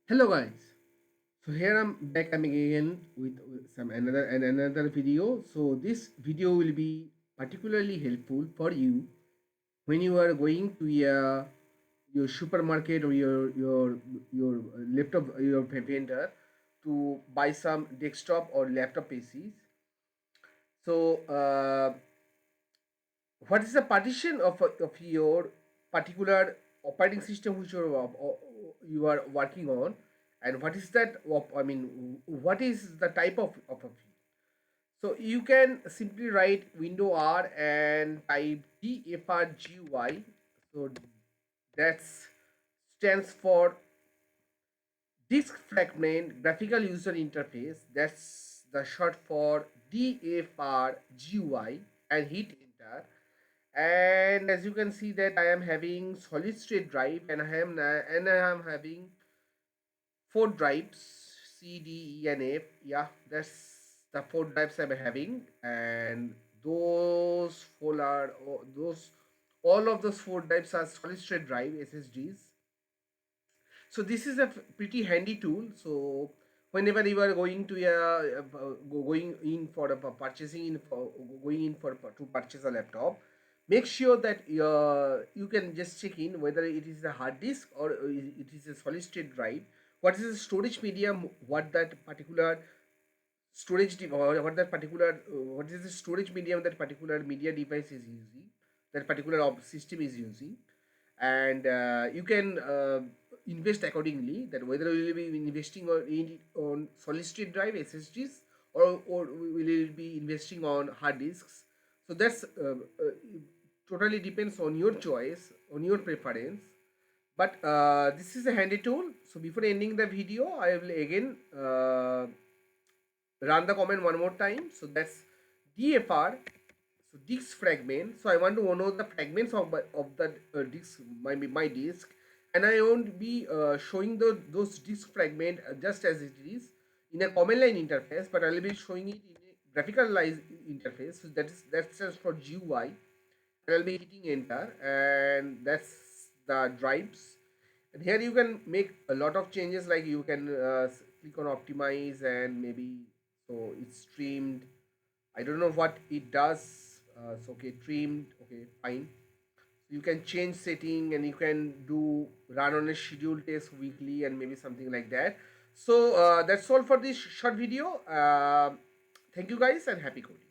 Hello guys. So here I'm back again with some another video. So this video will be particularly helpful for you when you are going to your supermarket or your laptop your vendor to buy some desktop or laptop PCs. So what is the partition of your particular operating system which you are working on, and what is that what is the type of a field? So you can simply write window R and type DFRGY. So that's stands for disk fragment graphical user interface. That's the short for DFRGY, and hit enter. And as you can see that I am having solid state drive, and I am having four drives, C, D, E, and F. Yeah, that's the four drives I'm having, and those four are those all of those four drives are solid state drive SSDs. So this is a pretty handy tool. So whenever you are going to going in for a purchasing in for going in for to purchase a laptop, make sure that you can just check in whether it is a hard disk or it is a solid state drive, what is the storage medium, what that particular or what is the storage medium that particular media device is using, that particular system is using. And you can invest accordingly, that whether we will be investing on solid state drive SSDs, or we will be investing on hard disks. So that's totally depends on your choice, on your preference. But this is a handy tool. So before ending the video, I will again run the comment one more time. So that's DFR, so disk fragment. So I want to know the fragments of the disk, my disk, and I won't be showing those disk fragment just as it is in a command line interface, but I'll be showing it in a graphicalized interface. So that stands for GUI, and I'll be hitting enter, and that's the drives. And here you can make a lot of changes, like you can click on optimize, and maybe so it's streamed. I don't know what it does. So okay, trimmed. Okay, fine. You can change setting, and you can do run on a schedule test weekly, and maybe something like that. So that's all for this short video. Thank you guys, and happy coding.